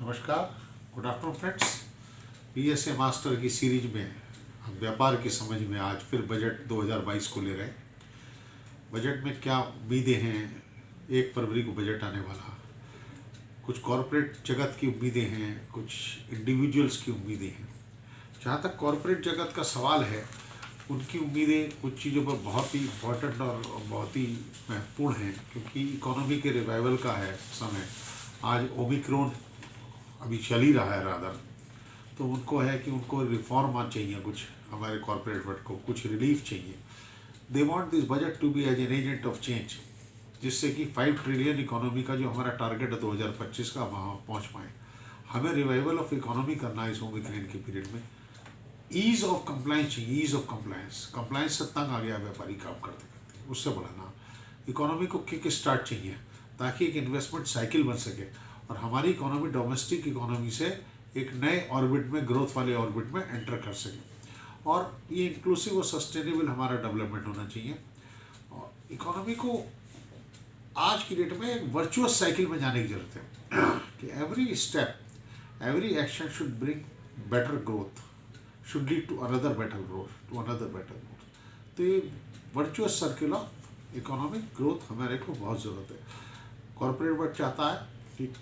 नमस्कार, good afternoon friends. PSA master की series में हम व्यापार की समझ में आज फिर बजट 2022 को ले रहे हैं। बजट में क्या उम्मीदें हैं, 1 फरवरी को बजट आने वाला, कुछ कॉरपोरेट जगत की उम्मीदें हैं, कुछ इंडिविजुअल्स की उम्मीदें हैं। जहाँ तक कॉरपोरेट जगत का सवाल है, उनकी उम्मीदें कुछ चीज़ों पर बहुत ही इम्पोर्टेंट और बहुत ही महत्वपूर्ण हैं, क्योंकि इकोनॉमी के रिवाइवल का है समय। आज ओमिक्रॉन अभी चल ही रहा है रादर, तो उनको है कि उनको रिफॉर्म चाहिए, कुछ हमारे कॉरपोरेट वर्ल्ड को कुछ रिलीफ चाहिए। They want this budget to be as an agent of change, जिससे कि 5 ट्रिलियन इकोनॉमी का जो हमारा टारगेट है 2025 का, वहाँ पहुँच पाए। हमें रिवाइवल ऑफ इकोनॉमी करना है इस ओमिक्रॉन के पीरियड में। ईज़ ऑफ कंप्लाइंस चाहिए, ईज़ ऑफ कंप्लाइंस से तंग आ गया व्यापारी काम करते करते, उससे बढ़ाना। इकोनॉमी को किक स्टार्ट चाहिए ताकि एक इन्वेस्टमेंट साइकिल बन सके और हमारी इकोनॉमी डोमेस्टिक इकोनॉमी से एक नए ऑर्बिट में, ग्रोथ वाले ऑर्बिट में एंटर कर सके। और ये इंक्लूसिव और सस्टेनेबल हमारा डेवलपमेंट होना चाहिए। और इकोनॉमी को आज की डेट में एक वर्चुअस साइकिल में जाने की जरूरत है कि every step, every action should bring better growth, should lead to another better growth, तो ये virtuous circle of economic growth हमारे को बहुत ज़रूरत है। कॉर्पोरेट वर्ल्ड चाहता है कि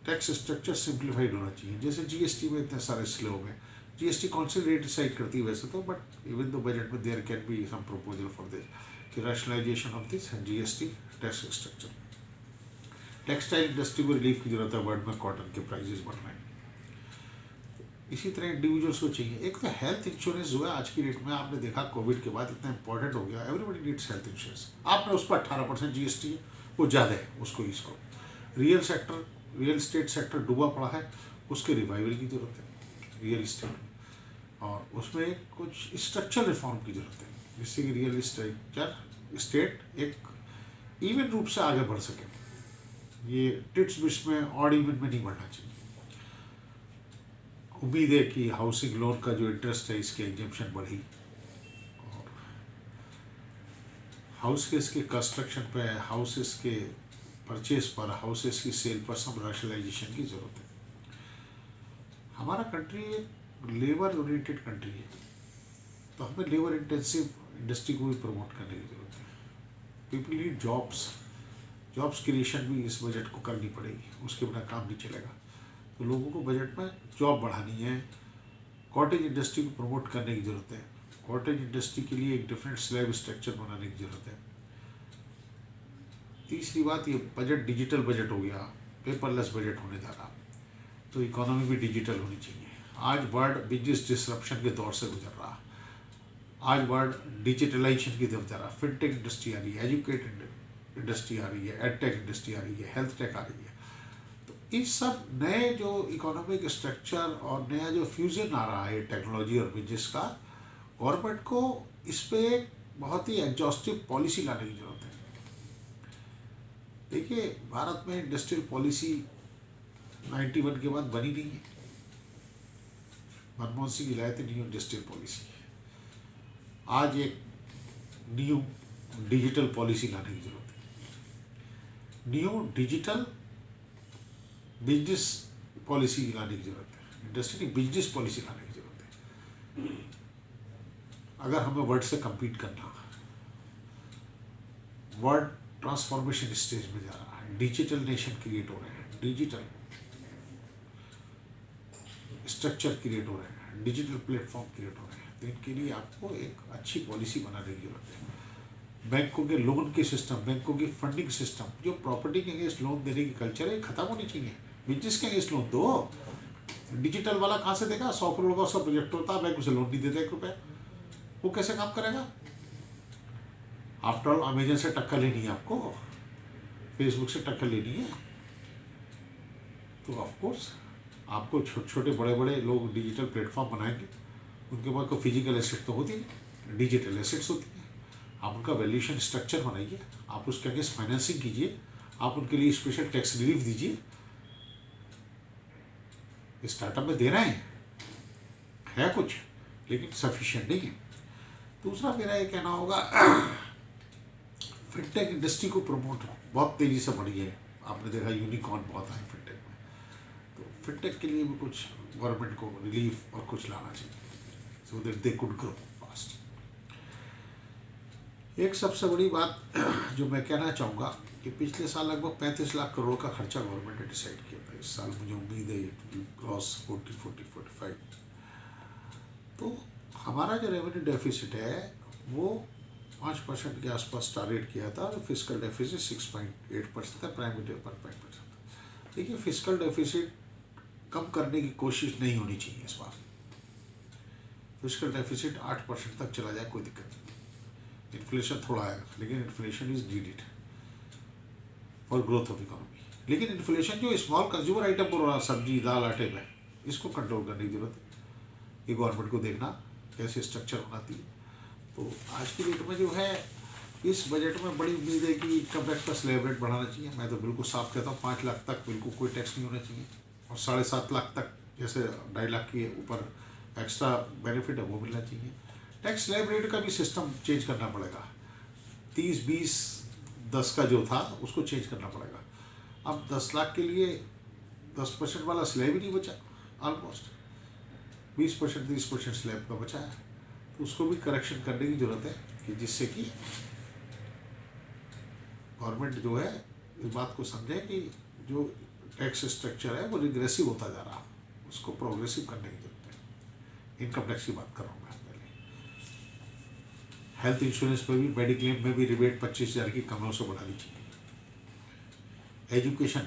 टैक्स स्ट्रक्चर सिंप्लीफाइड होना चाहिए। जैसे जीएसटी में इतने सारे स्लैब हैं, जीएसटी काउंसिल रेट डिसाइड करती है वैसे तो, बट इवन दो बजट में there can be some proposal for this कि rationalisation of this GST tax structure. Textile industry को रिलीफ की जरूरत है, वर्ल्ड में कॉटन के प्राइजेस बढ़ रहे हैं। इसी तरह इंडिविजुअल्स को चाहिए। एक तो हेल्थ इंश्योरेंस जो है आज की डेट में, आपने देखा कोविड के बाद इतना इंपॉर्टेंट हो गया, एवरीबडी नीड्स हेल्थ इंश्योरेंस। आपने उस पर 18% जीएसटी है, वो ज़्यादा है, उसको इसको। रियल एस्टेट सेक्टर डूबा पड़ा है, उसके रिवाइवल की ज़रूरत है रियल एस्टेट में, और उसमें कुछ स्ट्रक्चरल रिफॉर्म की ज़रूरत है, जिससे कि रियल एस्टेट एक इवन रूप से आगे बढ़ सके। ये टिट्स बिट्स में, ऑड इवन में नहीं बढ़ना चाहिए। उम्मीद है कि हाउसिंग लोन का जो इंटरेस्ट है, इसके एग्जेम्पशन बढ़ी, और हाउसेस के कंस्ट्रक्शन पे, हाउसेस के परचेज पर, हाउसेस की सेल पर सम रैशनलाइजेशन की ज़रूरत है। हमारा कंट्री एक लेबर ओरिएंटेड कंट्री है, तो हमें लेबर इंटेंसिव इंडस्ट्री को भी प्रमोट करने की ज़रूरत है। पीपल नीड जॉब्स क्रिएशन भी इस बजट को करनी पड़ेगी, उसके बिना काम नहीं चलेगा। तो लोगों को बजट में जॉब बढ़ानी है। कॉटेज इंडस्ट्री को प्रमोट करने की ज़रूरत है। कॉटेज इंडस्ट्री के लिए एक डिफरेंट स्लैब स्ट्रक्चर बनाने की ज़रूरत है। तीसरी बात, ये बजट डिजिटल बजट हो गया, पेपरलेस बजट होने जा रहा, तो इकोनॉमी भी डिजिटल होनी चाहिए। आज वर्ल्ड बिजनेस डिसरप्शन के दौर से गुजर रहा, आज वर्ल्ड डिजिटलाइजेशन की तरफ जा रहा। फिनटेक इंडस्ट्री आ रही है, एजुकेटेड इंडस्ट्री आ रही है, एडटेक इंडस्ट्री आ रही है, हेल्थ टेक आ रही है। तो इस सब नए जो इकोनॉमिक स्ट्रक्चर और नया जो फ्यूजन आ रहा है टेक्नोलॉजी और बिजनेस का, गवर्नमेंट को इस पर बहुत ही एग्जॉस्टिव पॉलिसी लाने की जरूरत है। देखिए, भारत में इंडस्ट्रियल पॉलिसी 91 के बाद बनी नहीं है। मनमोहन सिंह लाए थे न्यू इंडस्ट्रियल पॉलिसी। आज एक न्यू डिजिटल पॉलिसी लाने की जरूरत है, न्यू डिजिटल बिजनेस पॉलिसी लाने की जरूरत है, इंडस्ट्री की बिजनेस पॉलिसी लाने की जरूरत है। अगर हमें वर्ल्ड से compete करना, वर्ल्ड ट्रांसफॉर्मेशन स्टेज में जा रहा है, डिजिटल नेशन क्रिएट हो रहे हैं, डिजिटल स्ट्रक्चर क्रिएट हो रहे हैं, डिजिटल प्लेटफॉर्म क्रिएट हो रहे हैं, तो इनके लिए आपको एक अच्छी पॉलिसी बनाने की जरूरत है। बैंकों के लोन के सिस्टम, बैंकों की फंडिंग सिस्टम, जो प्रॉपर्टी के अगेंस्ट लोन देने की कल्चर है, खत्म होनी चाहिए। बिजनेस के अगेंस्ट लोन दो। डिजिटल वाला कहाँ से देगा? 100 करोड़ का उसका प्रोजेक्ट होता है, बैंक उसे लोन नहीं देता 1 रुपये, वो कैसे काम करेगा? आफ्टर ऑल अमेजन से टक्कर लेनी है आपको, फेसबुक से टक्कर लेनी है, तो ऑफकोर्स आपको छोटे छोटे बड़े बड़े लोग डिजिटल प्लेटफॉर्म बनाएंगे, उनके पास कोई फिजिकल एसेट तो होती नहीं, डिजिटल एसेट्स होती हैं। आप उनका वैल्यूएशन स्ट्रक्चर बनाइए, आप उसके अगेंस्ट फाइनेंसिंग कीजिए, आप उनके लिए स्पेशल टैक्स रिलीफ दीजिए। स्टार्टअप में दे रहे हैं कुछ, लेकिन सफिशिएंट नहीं है। दूसरा मेरा ये कहना होगा, फिनटेक इंडस्ट्री को प्रमोट बहुत तेज़ी से बढ़ी है। आपने देखा यूनिकॉर्न बहुत आए फिनटेक में, तो फिनटेक के लिए भी कुछ गवर्नमेंट को रिलीफ और कुछ लाना चाहिए so that they could grow fast. एक सबसे बड़ी बात जो मैं कहना चाहूँगा कि पिछले साल लगभग 35 लाख करोड़ का खर्चा गवर्नमेंट ने डिसाइड किया था। इस साल मुझे उम्मीद है इट विल क्रॉस 40-45। तो हमारा जो रेवेन्यू डेफिसिट है वो 5% के आसपास टारगेट किया था और फिजिकल डेफिसिट 6.8% था, प्राइमरी डेवलपमेंट 5%। देखिए फिजिकल डेफिसिट कम करने की कोशिश नहीं होनी चाहिए इस बार। फिजिकल डेफिसिट 8% तक चला जाए कोई दिक्कत नहीं, इन्फ्लेशन थोड़ा आएगा लेकिन inflation is needed for growth of economy. लेकिन इन्फ्लेशन जो स्मॉल कंज्यूमर आइटम पर हो रहा, सब्जी दाल आटे में, इसको कंट्रोल करने की जरूरत है। ये गवर्नमेंट को देखना कैसे स्ट्रक्चर होना चाहिए। तो आज की डेट में जो है इस बजट में बड़ी उम्मीद है कि इनकम टैक्स का स्लैब रेट बढ़ाना चाहिए। मैं तो बिल्कुल साफ कहता हूँ 5 लाख तक बिल्कुल कोई टैक्स नहीं होना चाहिए और 7.5 लाख तक जैसे 2.5 लाख के ऊपर एक्स्ट्रा बेनिफिट है वो मिलना चाहिए। टैक्स स्लैब रेट का भी सिस्टम चेंज करना पड़ेगा। 30-20-10 का जो था उसको चेंज करना पड़ेगा। अब 10 लाख के लिए 10% वाला स्लैब ही नहीं बचा, ऑलमोस्ट 20% 30% स्लैब का बचा है। तो उसको भी करेक्शन करने की ज़रूरत है कि जिससे कि गवर्नमेंट जो है इस बात को समझे कि जो टैक्स स्ट्रक्चर है वो रिग्रेसिव होता जा रहा है, उसको प्रोग्रेसिव करने की जरूरत है। इनकम टैक्स की बात कर रहा हूँ मैं पहले। हेल्थ इंश्योरेंस पे भी, मेडिक्लेम में भी रिबेट 25,000 की कमरों से बढ़ानी चाहिए। एजुकेशन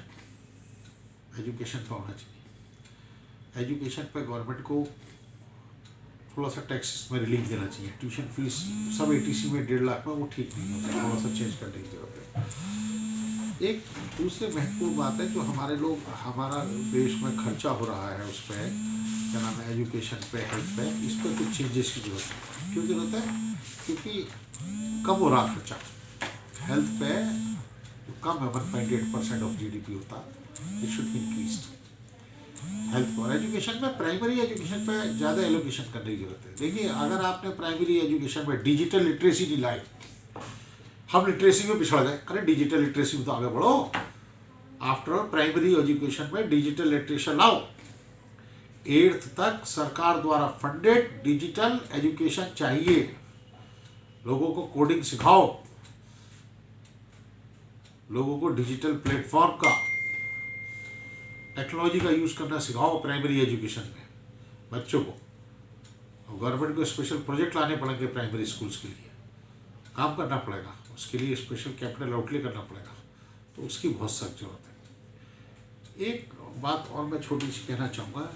पे होना चाहिए। एजुकेशन पे गवर्नमेंट को थोड़ा सा टैक्स में रिलीफ देना चाहिए। ट्यूशन फीस सब ATC में 1.5 लाख में वो ठीक नहीं होता, थोड़ा सा चेंज करने की जरूरत है। एक दूसरे महत्वपूर्ण बात है जो हमारा देश में खर्चा हो रहा है उस पर, क्या नाम है, एजुकेशन पे, हेल्थ पे, इस पर कुछ चेंजेस की जरूरत है। क्यों जरूरत है? क्योंकि कम हो रहा खर्चा हेल्थ पे, जो कम है 1.8% ऑफ GDP होता, it should be increased. Health और एजुकेशन में, प्राइमरी एजुकेशन पे ज़्यादा एलोकेशन करने की जरूरत है। देखिए अगर आपने प्राइमरी एजुकेशन में डिजिटल लिटरेसी नहीं लाई, हम लिटरेसी में पिछड़ गए, अरे डिजिटल लिटरेसी में तो आगे बढ़ो। आफ्टर ऑल प्राइमरी एजुकेशन में डिजिटल लिटरेशन लाओ। 8th तक सरकार द्वारा फंडेड डिजिटल एजुकेशन चाहिए। लोगों को कोडिंग सिखाओ, लोगों को डिजिटल प्लेटफॉर्म का, टेक्नोलॉजी का यूज़ करना सिखाओ प्राइमरी एजुकेशन में बच्चों को। और गवर्नमेंट को स्पेशल प्रोजेक्ट लाने पड़ेंगे प्राइमरी स्कूल्स के लिए, काम करना पड़ेगा, उसके लिए स्पेशल कैपिटल आउटले करना पड़ेगा। तो उसकी बहुत सख्त जरूरत है। एक बात और मैं छोटी सी कहना चाहूँगा,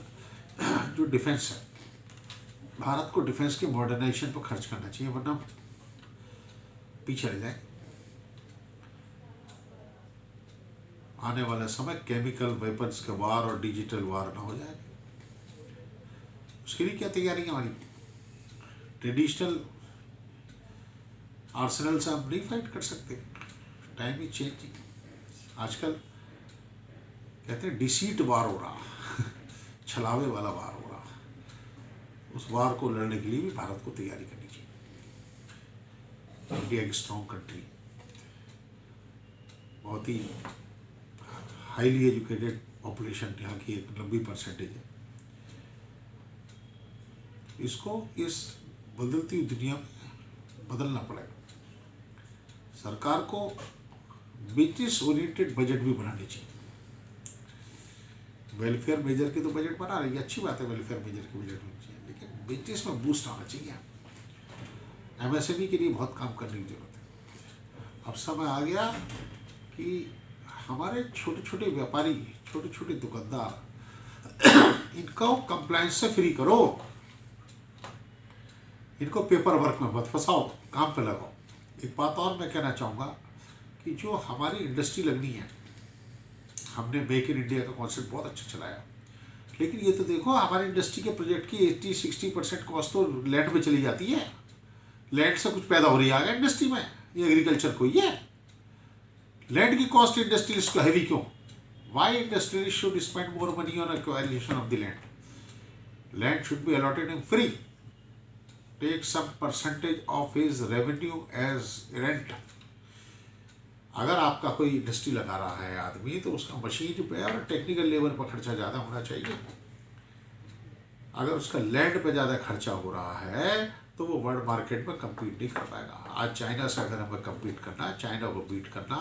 जो डिफेंस है, भारत को डिफेंस के मॉडर्नाइजेशन पर खर्च करना चाहिए, वरना पीछे रह जाए। आने वाला समय केमिकल वेपन्स का वार और डिजिटल वार ना हो जाए, उसके लिए क्या तैयारी है हमारी? ट्रेडिशनल आर्सेनल से हम नहीं फाइट कर सकते, टाइम ही चेंजिंग। आजकल कहते हैं डिसीट वार हो रहा छलावे वाला वार हो रहा। उस वार को लड़ने के लिए भी भारत को तैयारी करनी चाहिए। इंडिया एक स्ट्रॉन्ग कंट्री, बहुत ही हाईली एजुकेटेड पॉपुलेशन यहाँ की एक लंबी परसेंटेज है। इसको इस बदलती हुई दुनिया में बदलना पड़ेगा। सरकार को बिजनेस ओरिएंटेड बजट भी बनाने चाहिए। वेलफेयर मेजर के तो बजट बना रही है, अच्छी बात है, वेलफेयर मेजर के बजट होनी चाहिए, लेकिन बिजनेस में बूस्ट आना चाहिए। MSME के लिए बहुत काम करने की जरूरत है। अब समय आ गया कि हमारे छोटे छोटे व्यापारी, छोटे छोटे दुकानदार, इनको कंप्लायंस से फ्री करो, इनको पेपर वर्क में मत फंसाओ, काम पे लगाओ। एक बात और मैं कहना चाहूँगा कि जो हमारी इंडस्ट्री लगनी है, हमने मेक इन इंडिया का कॉन्सेप्ट बहुत अच्छा चलाया, लेकिन ये तो देखो हमारी इंडस्ट्री के प्रोजेक्ट की 80-60% कॉस्ट तो लैंड में चली जाती है। लैंड से कुछ पैदा हो रही है इंडस्ट्री में, ये एग्रीकल्चर को ही है। लैंड की कॉस्ट इंडस्ट्रियलिस्ट को हैवी क्यों? Why industrialist should spend more money on acquisition of the land? Land should be allotted in free, take some percentage of his revenue as rent. अगर आपका कोई इंडस्ट्री लगा रहा है आदमी तो उसका मशीन पे और टेक्निकल लेबर पर खर्चा ज़्यादा होना चाहिए। अगर उसका लैंड पे ज़्यादा खर्चा हो रहा है तो वो वर्ल्ड मार्केट में कम्पीट नहीं कर पाएगा। आज चाइना से अगर हमें कम्पीट करना है, चाइना को बीट करना,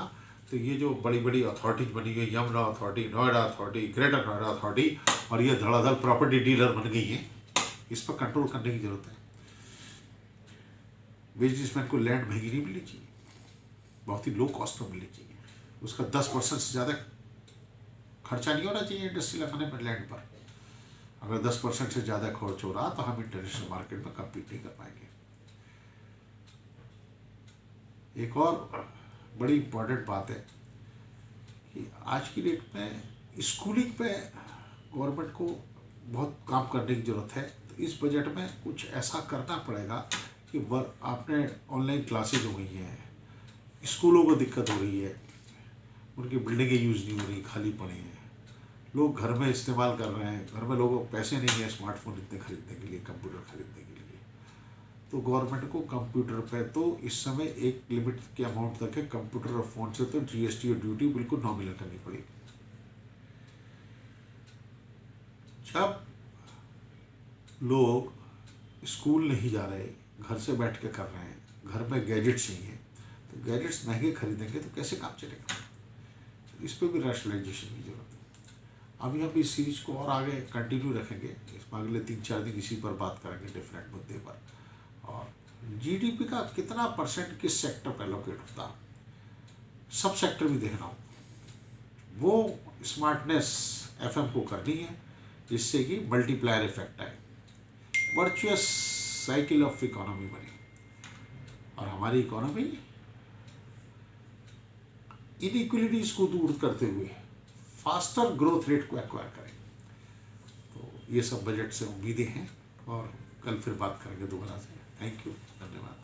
तो ये जो बड़ी बड़ी अथॉरिटीज बनी हुई, Yamuna authority, Noida authority, greater Noida authority, और ये धड़ाधड़ प्रॉपर्टी डीलर बन गई हैं, इस पर कंट्रोल करने की ज़रूरत है। बिजनेसमैन को लैंड महंगी नहीं मिलनी चाहिए, बहुत ही लो कॉस्ट में मिलनी चाहिए। उसका 10% से ज़्यादा खर्चा नहीं होना चाहिए इंडस्ट्री लगाने में लैंड पर। अगर 10% से ज़्यादा खर्च हो रहा तो हम इंटरनेशनल मार्केट में कम्पीट नहीं कर पाएंगे। एक और बड़ी इम्पॉर्टेंट बात है कि आज की डेट में स्कूलिंग पे गवर्नमेंट को बहुत काम करने की ज़रूरत है। तो इस बजट में कुछ ऐसा करना पड़ेगा कि आपने ऑनलाइन क्लासेज हो गई हैं, स्कूलों को दिक्कत हो रही है, उनकी बिल्डिंगें यूज़ नहीं हो रही, खाली पड़े हैं, लोग घर में इस्तेमाल कर रहे हैं, घर में लोगों को पैसे नहीं है स्मार्टफोन इतने खरीदने के लिए, कंप्यूटर खरीदने के लिए। तो गवर्नमेंट को कंप्यूटर पे तो इस समय एक लिमिट के अमाउंट तक है, कंप्यूटर और फ़ोन से तो जीएसटी और ड्यूटी बिल्कुल नॉमिनल करनी पड़ेगी। जब लोग स्कूल नहीं जा रहे, घर से बैठ के कर रहे हैं, घर में गैजेट्स चाहिए, तो गैजेट्स महंगे खरीदेंगे तो कैसे काम चलेगा? तो इस पर भी रैशनलाइजेशन की जरूरत है। अभी हम इस सीरीज को और आगे कंटिन्यू रखेंगे, इसमें अगले 3-4 दिन इसी पर बात करेंगे डिफरेंट मुद्दे पर। और जीडीपी का कितना परसेंट किस सेक्टर पर एलोकेट होता, सब सेक्टर भी देखना हो, वो स्मार्टनेस एफएम को करनी है, जिससे कि मल्टीप्लायर इफेक्ट आए, वर्चुअस साइकिल ऑफ इकोनॉमी बने और हमारी इकोनॉमी इनइक्वलिटीज को दूर करते हुए फास्टर ग्रोथ रेट को एक्वायर करें। तो ये सब बजट से उम्मीदें हैं और कल फिर बात करेंगे दोबारा से। थैंक यू, धन्यवाद।